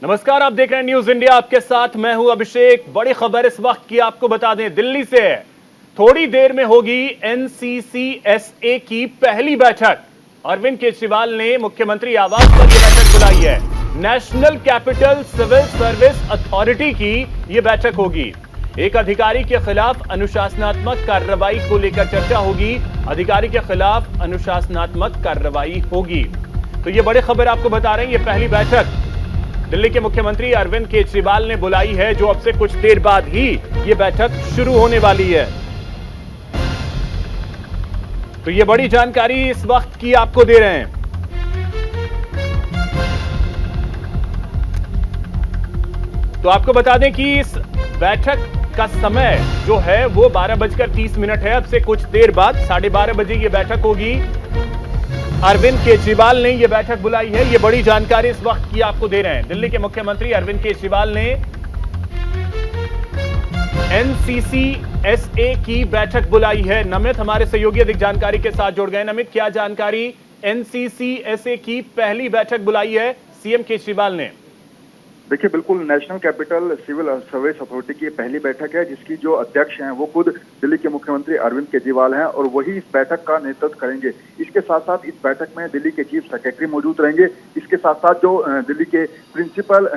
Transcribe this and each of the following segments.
नमस्कार, आप देख रहे हैं न्यूज इंडिया। आपके साथ मैं हूं अभिषेक। बड़ी खबर इस वक्त की आपको बता दें, दिल्ली से थोड़ी देर में होगी एनसीसीएसए की पहली बैठक। अरविंद केजरीवाल ने मुख्यमंत्री आवास पर यह बैठक बुलाई है। National Capital Civil Service Authority की यह बैठक होगी। एक अधिकारी के खिलाफ अनुशासनात्मक कार्रवाई को लेकर चर्चा होगी। अधिकारी के खिलाफ अनुशासनात्मक कार्रवाई होगी। तो यह बड़ी खबर आपको बता रहे हैं। यह पहली बैठक दिल्ली के मुख्यमंत्री अरविंद केजरीवाल ने बुलाई है, जो अब से कुछ देर बाद ही यह बैठक शुरू होने वाली है। तो यह बड़ी जानकारी इस वक्त की आपको दे रहे हैं। तो आपको बता दें कि इस बैठक का समय जो है वो 12:30 है। अब से कुछ देर बाद 12:30 बजे यह बैठक होगी। अरविंद केजरीवाल ने यह बैठक बुलाई है। यह बड़ी जानकारी इस वक्त की आपको दे रहे हैं। दिल्ली के मुख्यमंत्री अरविंद केजरीवाल ने एनसीसीएसए की बैठक बुलाई है। नमित हमारे सहयोगी अधिक जानकारी के साथ जुड़ गए। नमित, क्या जानकारी? एनसीसीएसए की पहली बैठक बुलाई है सीएम केजरीवाल ने। देखिए, बिल्कुल National Capital Civil Service Authority की पहली बैठक है, जिसकी जो अध्यक्ष हैं वो खुद दिल्ली के मुख्यमंत्री अरविंद केजरीवाल हैं और वही इस बैठक का नेतृत्व करेंगे। इसके साथ साथ इस बैठक में दिल्ली के चीफ सेक्रेटरी मौजूद रहेंगे। इसके साथ साथ जो दिल्ली के प्रिंसिपल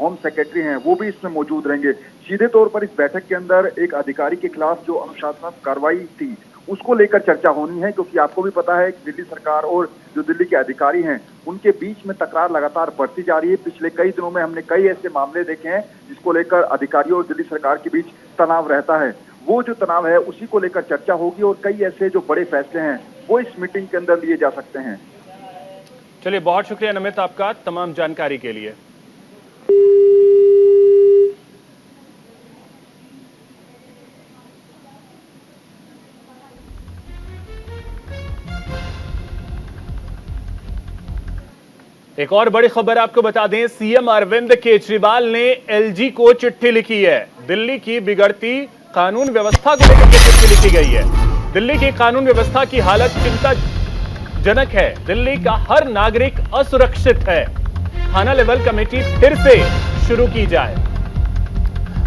होम सेक्रेटरी हैं वो भी इसमें मौजूद रहेंगे। सीधे तौर पर इस बैठक के अंदर एक अधिकारी के खिलाफ जो अनुशासनात्मक कार्रवाई थी उसको लेकर चर्चा होनी है, क्योंकि आपको भी पता है कि दिल्ली सरकार और जो दिल्ली के अधिकारी हैं उनके बीच में तकरार लगातार बढ़ती जा रही है। पिछले कई दिनों में हमने कई ऐसे मामले देखे हैं जिसको लेकर अधिकारियों और दिल्ली सरकार के बीच तनाव रहता है। वो जो तनाव है उसी को लेकर चर्चा होगी और कई ऐसे जो बड़े फैसले हैं वो इस मीटिंग के अंदर लिए जा सकते हैं। चलिए, बहुत शुक्रिया नमित आपका तमाम जानकारी के लिए। एक और बड़ी खबर आपको बता दें, सीएम अरविंद केजरीवाल ने एलजी को चिट्ठी लिखी है। दिल्ली की बिगड़ती कानून व्यवस्था को लेकर चिट्ठी लिखी गई है। दिल्ली की कानून व्यवस्था की हालत चिंताजनक है। दिल्ली का हर नागरिक असुरक्षित है। थाना लेवल कमेटी फिर से शुरू की जाए।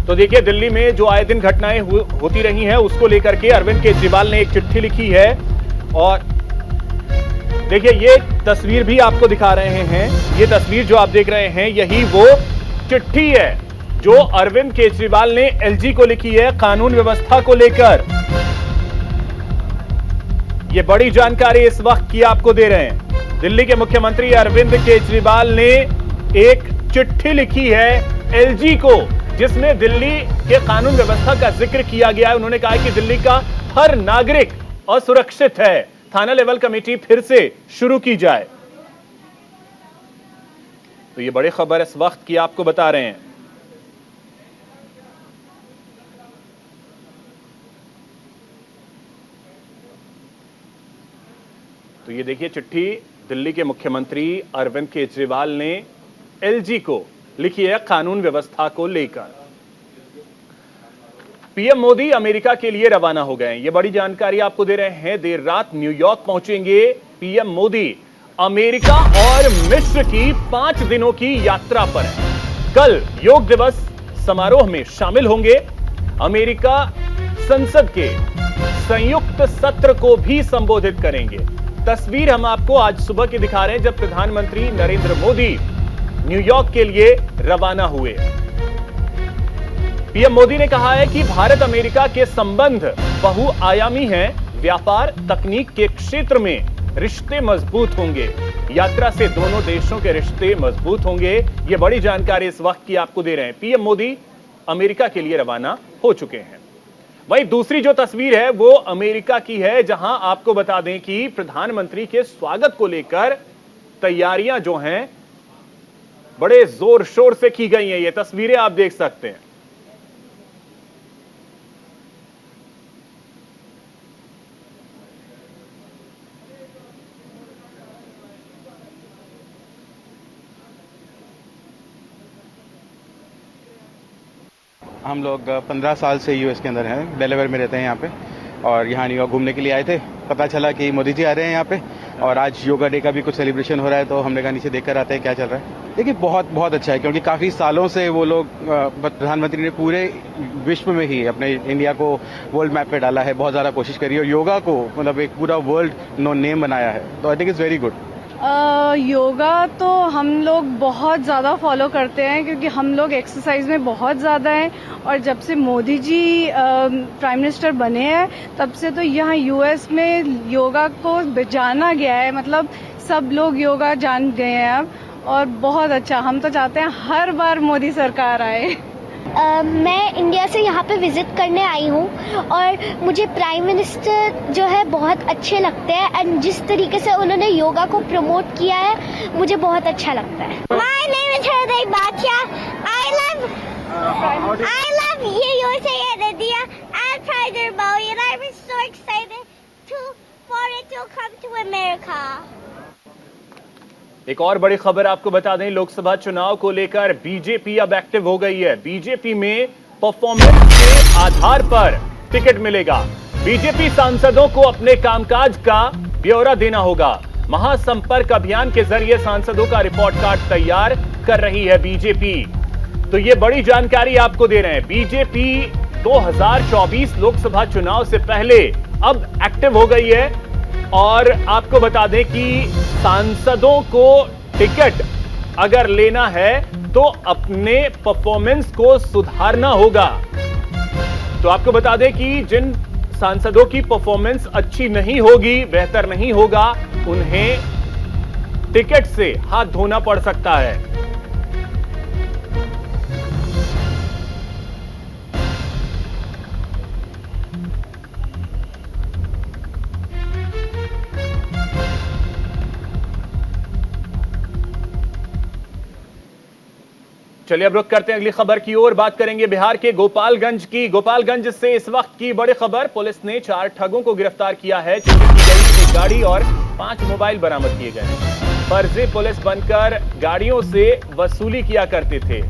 तो देखिए, दिल्ली में जो आए दिन घटनाएं होती रही हैं उसको लेकर के अरविंद केजरीवाल ने एक चिट्ठी लिखी है। और देखिए, ये तस्वीर भी आपको दिखा रहे हैं। ये तस्वीर जो आप देख रहे हैं यही वो चिट्ठी है जो अरविंद केजरीवाल ने एलजी को लिखी है कानून व्यवस्था को लेकर। ये बड़ी जानकारी इस वक्त की आपको दे रहे हैं। दिल्ली के मुख्यमंत्री अरविंद केजरीवाल ने एक चिट्ठी लिखी है एलजी को, जिसमें दिल्ली के कानून व्यवस्था का जिक्र किया गया है। उन्होंने कहा कि दिल्ली का हर नागरिक असुरक्षित है। थाना लेवल कमेटी फिर से शुरू की जाए। तो ये बड़ी खबर इस वक्त की आपको बता रहे हैं। तो ये देखिए, चिट्ठी दिल्ली के मुख्यमंत्री अरविंद केजरीवाल ने एलजी को लिखी है कानून व्यवस्था को लेकर। पीएम मोदी अमेरिका के लिए रवाना हो गए। ये बड़ी जानकारी आपको दे रहे हैं। देर रात न्यूयॉर्क पहुंचेंगे पीएम मोदी। अमेरिका और मिस्र की 5 दिनों की यात्रा पर है। कल योग दिवस समारोह में शामिल होंगे। अमेरिका संसद के संयुक्त सत्र को भी संबोधित करेंगे। तस्वीर हम आपको आज सुबह की दिखा रहे हैं, जब प्रधानमंत्री नरेंद्र मोदी न्यूयॉर्क के लिए रवाना हुए। पीएम मोदी ने कहा है कि भारत अमेरिका के संबंध बहुआयामी हैं। व्यापार, तकनीक के क्षेत्र में रिश्ते मजबूत होंगे। यात्रा से दोनों देशों के रिश्ते मजबूत होंगे। यह बड़ी जानकारी इस वक्त की आपको दे रहे हैं। पीएम मोदी अमेरिका के लिए रवाना हो चुके हैं। वहीं दूसरी जो तस्वीर है वो अमेरिका की है, जहां आपको बता दें कि प्रधानमंत्री के स्वागत को लेकर तैयारियां जो हैं बड़े जोर शोर से की गई हैं। ये तस्वीरें आप देख सकते हैं। हम लोग 15 साल से यूएस के अंदर हैं, डेलावेयर में रहते हैं यहाँ पे, और यहाँ न्यूयॉर्क घूमने के लिए आए थे। पता चला कि मोदी जी आ रहे हैं यहाँ पे, और आज योगा डे का भी कुछ सेलिब्रेशन हो रहा है, तो हमने कहा नीचे देख कर आते हैं क्या चल रहा है। देखिए बहुत बहुत अच्छा है, क्योंकि काफ़ी सालों से वो लोग प्रधानमंत्री ने पूरे विश्व में ही अपने इंडिया को वर्ल्ड मैप पे डाला है, बहुत ज़्यादा कोशिश करी और योगा को मतलब एक पूरा वर्ल्ड नो नेम बनाया है, तो I think it's very good. Yoga तो हम लोग बहुत ज़्यादा फॉलो करते हैं, क्योंकि हम लोग एक्सरसाइज में बहुत ज़्यादा हैं। और जब से मोदी जी प्राइम मिनिस्टर बने हैं, तब से तो यहाँ यूएस में योगा को जाना गया है, मतलब सब लोग योगा जान गए हैं अब। और बहुत अच्छा, हम तो चाहते हैं हर बार मोदी सरकार आए। मैं इंडिया से यहाँ पे विजिट करने आई हूँ और मुझे प्राइम मिनिस्टर जो है बहुत अच्छे लगते हैं एंड जिस तरीके से उन्होंने योगा को प्रमोट किया है मुझे बहुत अच्छा लगता है। My name is Hriday Bhatia. I love USA and India and President Modi and I'm so excited for it to come to America. एक और बड़ी खबर आपको बता दें, लोकसभा चुनाव को लेकर बीजेपी अब एक्टिव हो गई है। बीजेपी में परफॉर्मेंस के आधार पर टिकट मिलेगा। बीजेपी सांसदों को अपने कामकाज का ब्यौरा देना होगा। महासंपर्क अभियान के जरिए सांसदों का रिपोर्ट कार्ड तैयार कर रही है बीजेपी। तो ये बड़ी जानकारी आपको दे रहे हैं। बीजेपी 2024 लोकसभा चुनाव से पहले अब एक्टिव हो गई है और आपको बता दें कि सांसदों को टिकट अगर लेना है तो अपने परफॉर्मेंस को सुधारना होगा। तो आपको बता दें कि जिन सांसदों की परफॉर्मेंस अच्छी नहीं होगी, बेहतर नहीं होगा, उन्हें टिकट से हाथ धोना पड़ सकता है। चलिए अब रुक करते हैं अगली खबर की ओर। बात करेंगे बिहार के गोपालगंज की। गोपालगंज से इस वक्त की बड़ी खबर, पुलिस ने 4 ठगों को गिरफ्तार किया है। चोरी की गई एक गाड़ी और 5 मोबाइल बरामद किए गए हैं। फर्जी पुलिस बनकर गाड़ियों से वसूली किया करते थे।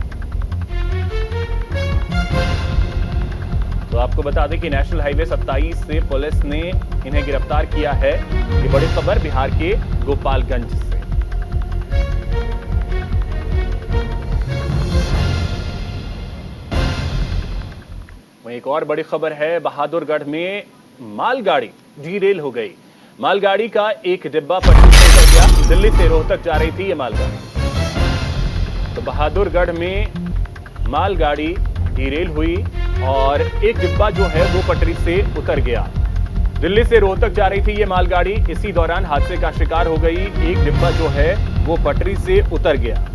तो आपको बता दें कि नेशनल हाईवे 27 से पुलिस ने इन्हें गिरफ्तार किया है। ये बड़ी खबर बिहार के गोपालगंज से। वहीं एक और बड़ी खबर है, बहादुरगढ़ में मालगाड़ी डीरेल हो गई। मालगाड़ी का एक डिब्बा पटरी से उतर गया। दिल्ली से रोहतक जा रही थी ये मालगाड़ी। तो बहादुरगढ़ में मालगाड़ी डीरेल हुई और एक डिब्बा जो है वो पटरी से उतर गया। दिल्ली से रोहतक जा रही थी ये मालगाड़ी, इसी दौरान हादसे का शिकार हो गई। एक डिब्बा जो है वो पटरी से उतर गया।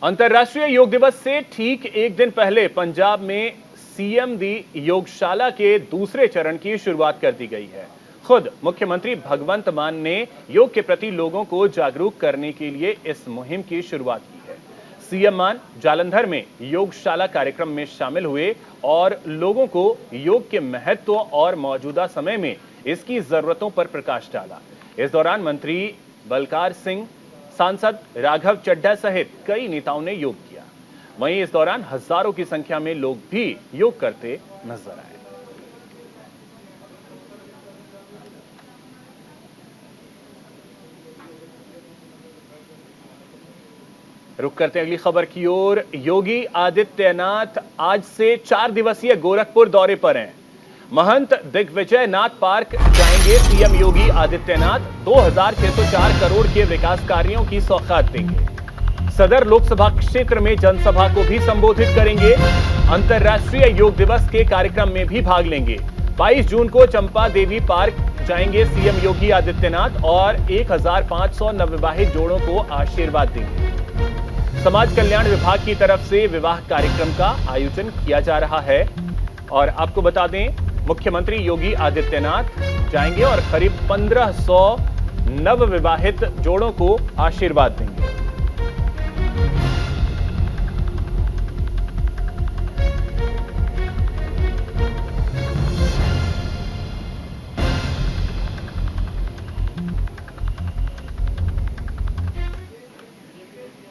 अंतर्राष्ट्रीय योग दिवस से ठीक एक दिन पहले पंजाब में सीएम दी योगशाला के दूसरे चरण की शुरुआत कर दी गई है। खुद मुख्यमंत्री भगवंत मान ने योग के प्रति लोगों को जागरूक करने के लिए इस मुहिम की शुरुआत की है। सीएम मान जालंधर में योगशाला कार्यक्रम में शामिल हुए और लोगों को योग के महत्व और मौजूदा समय में इसकी जरूरतों पर प्रकाश डाला। इस दौरान मंत्री बलकार सिंह, सांसद राघव चड्ढा सहित कई नेताओं ने योग किया। वहीं इस दौरान हजारों की संख्या में लोग भी योग करते नजर आए। रुक करते हैं अगली खबर की ओर। योगी आदित्यनाथ आज से 4 दिवसीय गोरखपुर दौरे पर हैं। महंत दिग्विजय नाथ पार्क जाएंगे सीएम योगी आदित्यनाथ। 2604 करोड़ के विकास कार्यों की सौगात देंगे। सदर लोकसभा क्षेत्र में जनसभा को भी संबोधित करेंगे। अंतर्राष्ट्रीय योग दिवस के कार्यक्रम में भी भाग लेंगे। 22 जून को चंपा देवी पार्क जाएंगे सीएम योगी आदित्यनाथ और 1500 नवविवाहित जोड़ों को आशीर्वाद देंगे। समाज कल्याण विभाग की तरफ से विवाह कार्यक्रम का आयोजन किया जा रहा है। और आपको बता दें, मुख्यमंत्री योगी आदित्यनाथ जाएंगे और करीब 1500 नवविवाहित जोड़ों को आशीर्वाद देंगे।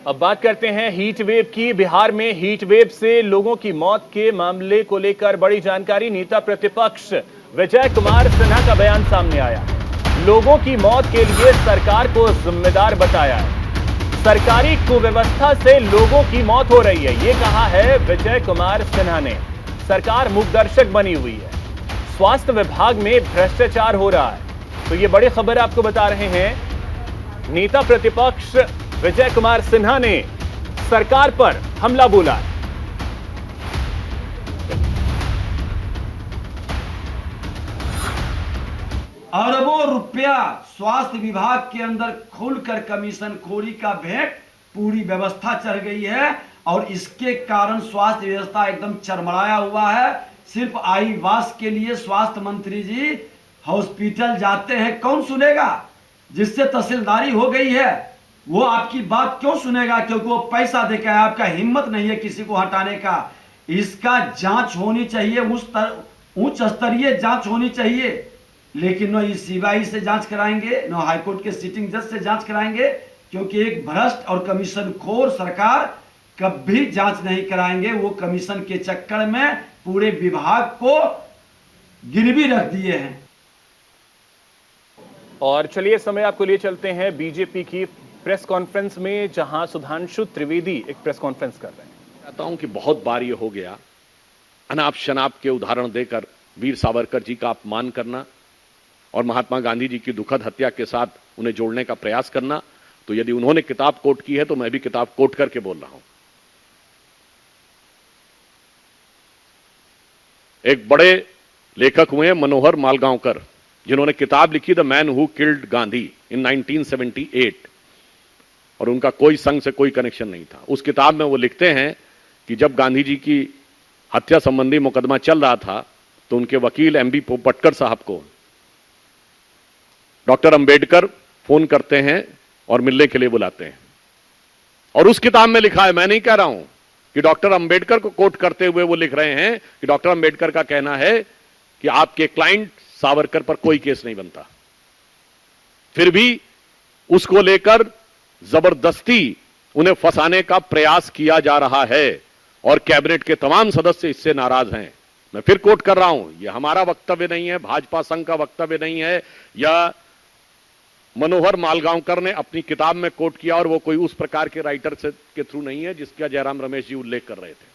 अब बात करते हैं हीट वेव की। बिहार में हीट वेव से लोगों की मौत के मामले को लेकर बड़ी जानकारी। नेता प्रतिपक्ष विजय कुमार सिन्हा का बयान सामने आया। लोगों की मौत के लिए सरकार को जिम्मेदार बताया है। सरकारी कुव्यवस्था से लोगों की मौत हो रही है, ये कहा है विजय कुमार सिन्हा ने। सरकार मूकदर्शक बनी हुई है, स्वास्थ्य विभाग में भ्रष्टाचार हो रहा है। तो ये बड़ी खबर आपको बता रहे हैं। नेता प्रतिपक्ष विजय कुमार सिन्हा ने सरकार पर हमला बोला है। अरबों रुपया स्वास्थ्य विभाग के अंदर खुलकर कमीशन खोरी का भेंट पूरी व्यवस्था चढ़ गई है और इसके कारण स्वास्थ्य व्यवस्था एकदम चरमराया हुआ है। सिर्फ आई वास के लिए स्वास्थ्य मंत्री जी हॉस्पिटल जाते हैं, कौन सुनेगा? जिससे तहसीलदारी हो गई है वो आपकी बात क्यों सुनेगा? क्योंकि वो पैसा देकर है, आपका हिम्मत नहीं है किसी को हटाने का। इसका जांच होनी चाहिए, उच्च स्तरीय जांच होनी चाहिए, लेकिन न सीबीआई से जांच कराएंगे, न हाईकोर्ट के सिटिंग जज से जांच कराएंगे, क्योंकि एक भ्रष्ट और कमीशन खोर सरकार कभी जांच नहीं कराएंगे। वो कमीशन के चक्कर में पूरे विभाग को गिरवी रख दिए हैं। और चलिए समय आपको लिए चलते हैं बीजेपी की प्रेस कॉन्फ्रेंस में, जहां सुधांशु त्रिवेदी एक प्रेस कॉन्फ्रेंस कर रहे हैं। कहता हूं कि बहुत बार ये हो गया, अनाप शनाप के उदाहरण देकर वीर सावरकर जी का अपमान करना और महात्मा गांधी जी की दुखद हत्या के साथ उन्हें जोड़ने का प्रयास करना। तो यदि उन्होंने किताब कोट की है तो मैं भी किताब कोट करके बोल रहा हूं। एक बड़े लेखक हुए मनोहर मालगांवकर, जिन्होंने किताब लिखी the man who killed Gandhi in 1978, और उनका कोई संघ से कोई कनेक्शन नहीं था। उस किताब में वो लिखते हैं कि जब गांधी जी की हत्या संबंधी मुकदमा चल रहा था तो उनके वकील एमबी पोपटकर साहब को डॉक्टर अंबेडकर फोन करते हैं और मिलने के लिए बुलाते हैं। और उस किताब में लिखा है, मैं नहीं कह रहा हूं, कि डॉक्टर अंबेडकर को कोट करते हुए वो लिख रहे हैं कि डॉक्टर अंबेडकर का कहना है कि आपके क्लाइंट सावरकर पर कोई केस नहीं बनता। फिर भी उसको लेकर जबरदस्ती उन्हें फंसाने का प्रयास किया जा रहा है और कैबिनेट के तमाम सदस्य इससे नाराज हैं। मैं फिर कोट कर रहा हूं, यह हमारा वक्तव्य नहीं है, भाजपा संघ का वक्तव्य नहीं है, या मनोहर मालगांवकर ने अपनी किताब में कोट किया और वो कोई उस प्रकार के राइटर के थ्रू नहीं है जिसका जयराम रमेश जी उल्लेख कर रहे थे।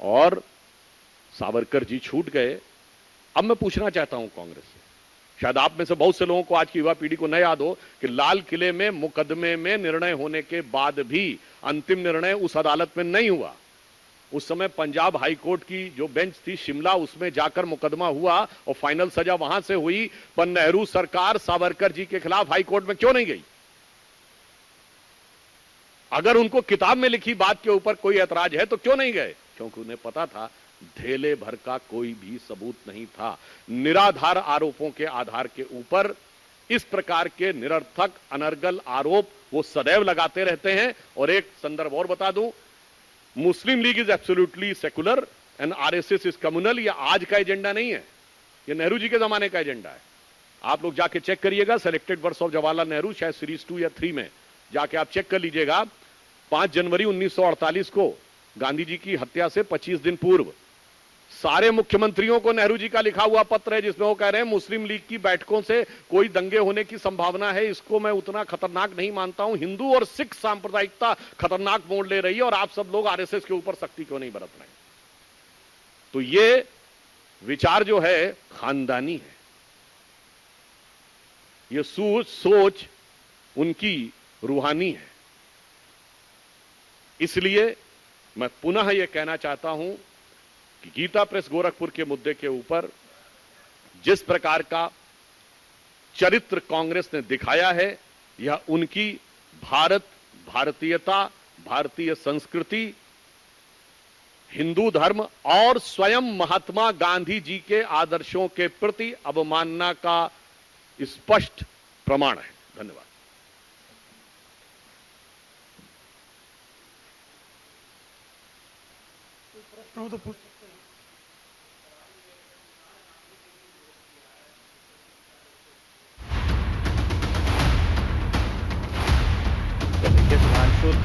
और सावरकर जी छूट गए। अब मैं पूछना चाहता हूं कांग्रेस से, शायद आप में से बहुत से लोगों को, आज की युवा पीढ़ी को न याद हो कि लाल किले में मुकदमे में निर्णय होने के बाद भी अंतिम निर्णय उस अदालत में नहीं हुआ। उस समय पंजाब हाई कोर्ट की जो बेंच थी शिमला, उसमें जाकर मुकदमा हुआ और फाइनल सजा वहां से हुई। पर नेहरू सरकार सावरकर जी के खिलाफ हाई कोर्ट में क्यों नहीं गई? अगर उनको किताब में लिखी बात के ऊपर कोई ऐतराज है तो क्यों नहीं गए? क्योंकि उन्हें पता था ढेले भर का कोई भी सबूत नहीं था। निराधार आरोपों के आधार के ऊपर इस प्रकार के निरर्थक अनर्गल आरोप वो सदैव लगाते रहते हैं। और एक संदर्भ और बता दूं, Muslim League is absolutely secular and RSS is communal. ये आज का एजेंडा नहीं है, ये नेहरू जी के जमाने का एजेंडा है। आप लोग जाके चेक करिएगा, selected works of Jawaharlal Nehru, शायद सीरीज 2 या 3 में जाके आप चेक कर लीजिएगा। 5 जनवरी 1948 को गांधी जी की हत्या से 25 दिन पूर्व सारे मुख्यमंत्रियों को नेहरू जी का लिखा हुआ पत्र है, जिसमें वो कह रहे हैं मुस्लिम लीग की बैठकों से कोई दंगे होने की संभावना है, इसको मैं उतना खतरनाक नहीं मानता हूं। हिंदू और सिख सांप्रदायिकता खतरनाक मोड़ ले रही है और आप सब लोग आरएसएस के ऊपर सख्ती क्यों नहीं बरत रहे? तो ये विचार जो है खानदानी है, ये सोच उनकी रूहानी है। इसलिए मैं पुनः यह कहना चाहता हूं कि गीता प्रेस गोरखपुर के मुद्दे के ऊपर जिस प्रकार का चरित्र कांग्रेस ने दिखाया है, यह उनकी भारत, भारतीयता, भारतीय संस्कृति, हिंदू धर्म और स्वयं महात्मा गांधी जी के आदर्शों के प्रति अवमानना का स्पष्ट प्रमाण है। धन्यवाद।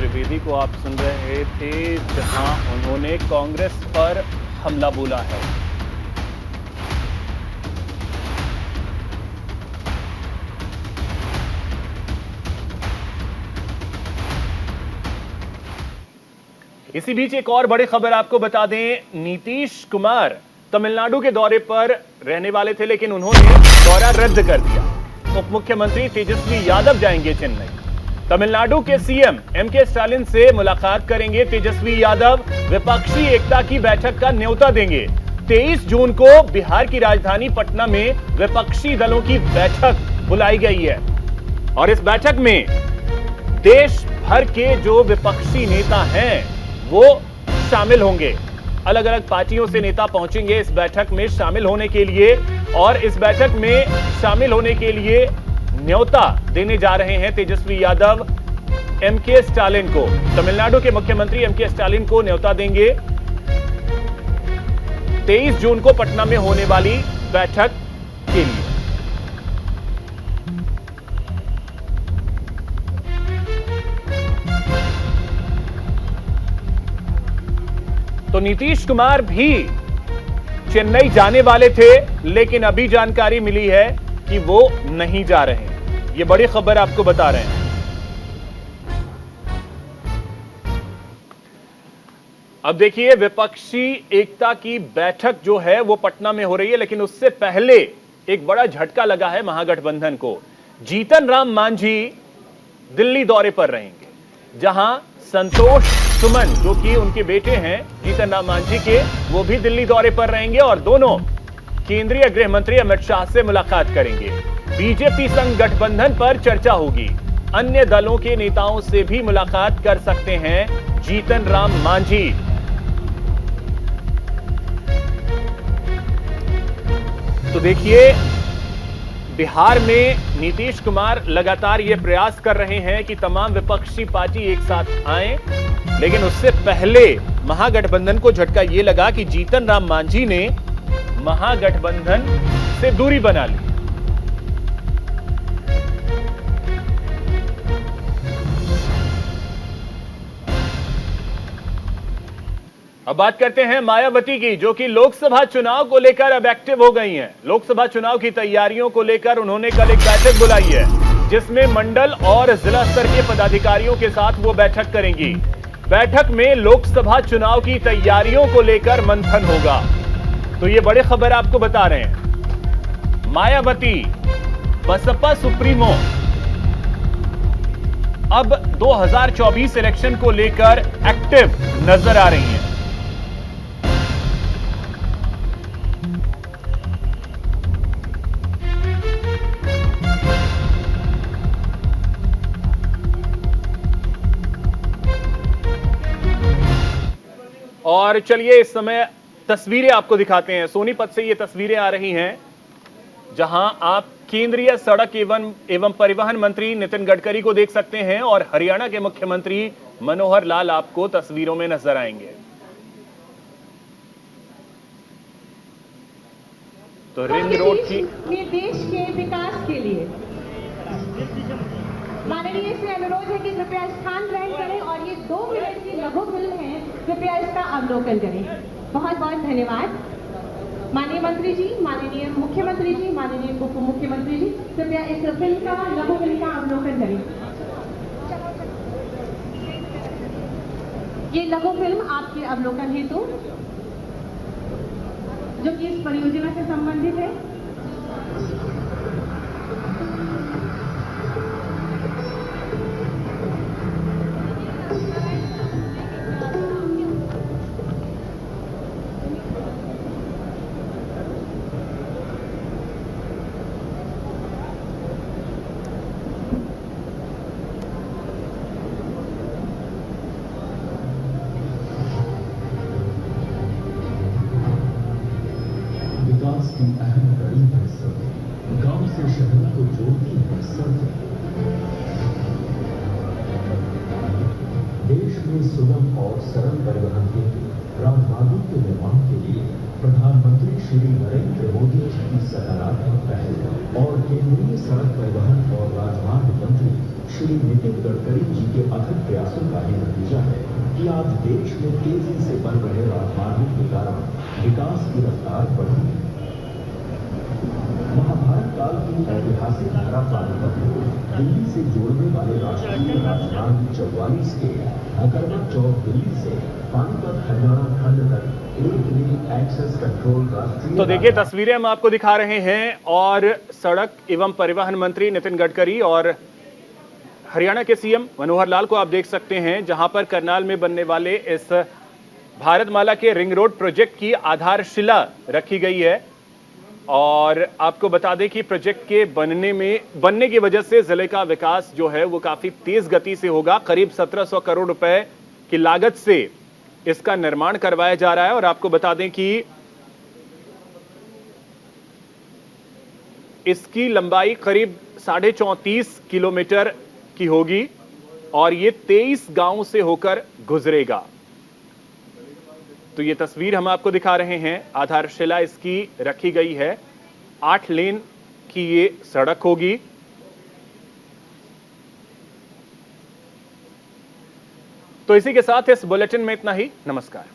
त्रिवेदी को आप सुन रहे थे, जहां उन्होंने कांग्रेस पर हमला बोला है। इसी बीच एक और बड़ी खबर आपको बता दें, नीतीश कुमार तमिलनाडु के दौरे पर रहने वाले थे, लेकिन उन्होंने दौरा रद्द कर दिया। उप मुख्यमंत्री तेजस्वी यादव जाएंगे चेन्नई। तमिलनाडु के सीएम एमके स्टालिन से मुलाकात करेंगे तेजस्वी यादव। विपक्षी एकता की बैठक का न्योता देंगे। 23 जून को बिहार की राजधानी पटना में विपक्षी दलों की बैठक बुलाई गई है और इस बैठक में देश भर के जो विपक्षी नेता हैं वो शामिल होंगे। अलग अलग पार्टियों से नेता पहुंचेंगे इस बैठक में शामिल होने के लिए और इस बैठक में शामिल होने के लिए न्योता देने जा रहे हैं तेजस्वी यादव एमके स्टालिन को। तमिलनाडु के मुख्यमंत्री एमके स्टालिन को न्योता देंगे 23 जून को पटना में होने वाली बैठक के लिए। तो नीतीश कुमार भी चेन्नई जाने वाले थे, लेकिन अभी जानकारी मिली है कि वो नहीं जा रहे हैं। ये बड़ी खबर आपको बता रहे हैं। अब देखिए, विपक्षी एकता की बैठक जो है वो पटना में हो रही है, लेकिन उससे पहले एक बड़ा झटका लगा है महागठबंधन को। जीतन राम मांझी दिल्ली दौरे पर रहेंगे, जहां संतोष सुमन जो कि उनके बेटे हैं जीतन राम मांझी के, वो भी दिल्ली दौरे पर रहेंगे और दोनों केंद्रीय गृह मंत्री अमित शाह से मुलाकात करेंगे। बीजेपी संग गठबंधन पर चर्चा होगी। अन्य दलों के नेताओं से भी मुलाकात कर सकते हैं जीतन राम मांझी। तो देखिए, बिहार में नीतीश कुमार लगातार ये प्रयास कर रहे हैं कि तमाम विपक्षी पार्टी एक साथ आए, लेकिन उससे पहले महागठबंधन को झटका ये लगा कि जीतन राम मांझी ने महागठबंधन से दूरी बना ली। अब बात करते हैं मायावती की, जो कि लोकसभा चुनाव को लेकर अब एक्टिव हो गई हैं। लोकसभा चुनाव की तैयारियों को लेकर उन्होंने कल एक बैठक बुलाई है, जिसमें मंडल और जिला स्तर के पदाधिकारियों के साथ वो बैठक करेंगी। बैठक में लोकसभा चुनाव की तैयारियों को लेकर मंथन होगा। तो ये बड़ी खबर आपको बता रहे हैं, मायावती बसपा सुप्रीमो अब 2024 इलेक्शन को लेकर एक्टिव नजर आ रही हैं। और चलिए इस समय तस्वीरें आपको दिखाते हैं। सोनीपत से ये तस्वीरें आ रही हैं, जहां आप केंद्रीय सड़क एवं परिवहन मंत्री नितिन गडकरी को देख सकते हैं और हरियाणा के मुख्यमंत्री मनोहर लाल आपको तस्वीरों में नजर आएंगे। तो रिंग रोड की देश के विकास के लिए माननीय से अनुरोध है कि कृपया स्थान ग्रहण करें और ये 2 मिनट की लघु फिल्म है, कृपया इसका अवलोकन करें। बहुत बहुत धन्यवाद। माननीय मंत्री जी, माननीय मुख्यमंत्री जी, माननीय उप मुख्यमंत्री जी, कृपया इस फिल्म का लघु फिल्म का अवलोकन करें। ये लघु फिल्म आपके अवलोकन हेतु, जो कि इस परियोजना से संबंधित है। की अहम कड़ी है सड़क। गांव से शहर को जोड़ती है सड़क। देश में सुगम और सरल परिवहन हेतु राजमार्गों के निर्माण के लिए प्रधानमंत्री श्री नरेंद्र मोदी जी की सकारात्मक पहल और केंद्रीय सड़क परिवहन और राजमार्ग मंत्री श्री नितिन गडकरी जी के अथक प्रयासों का ही नतीजा है कि आज देश में तेजी से बन रहे राजमार्गों के कारण विकास की रफ्तार बढ़ी है। महाभारत काल की ऐतिहासिक धारा पानीपत को दिल्ली से जोड़ने वाले राष्ट्रीय राजमार्ग 44 के अकरमत चौक दिल्ली से पानीपत हरियाणा खंड तक एक लेन एक्सेस कंट्रोल राष्ट्रीय। तो देखिए तस्वीरें हम आपको दिखा रहे हैं और सड़क एवं परिवहन मंत्री नितिन गडकरी और हरियाणा के सीएम मनोहर लाल को आप देख सकते हैं, जहां पर करनाल में बनने वाले इस भारतमाला के रिंग रोड प्रोजेक्ट की आधारशिला रखी गई है। और आपको बता दें कि प्रोजेक्ट के बनने की वजह से जिले का विकास जो है वो काफी तेज गति से होगा। करीब 1700 करोड़ रुपए की लागत से इसका निर्माण करवाया जा रहा है। और आपको बता दें कि इसकी लंबाई करीब 34.5 किलोमीटर की होगी और ये 23 गांव से होकर गुजरेगा। तो ये तस्वीर हम आपको दिखा रहे हैं, आधारशिला इसकी रखी गई है। 8 लेन की ये सड़क होगी। तो इसी के साथ इस बुलेटिन में इतना ही। नमस्कार।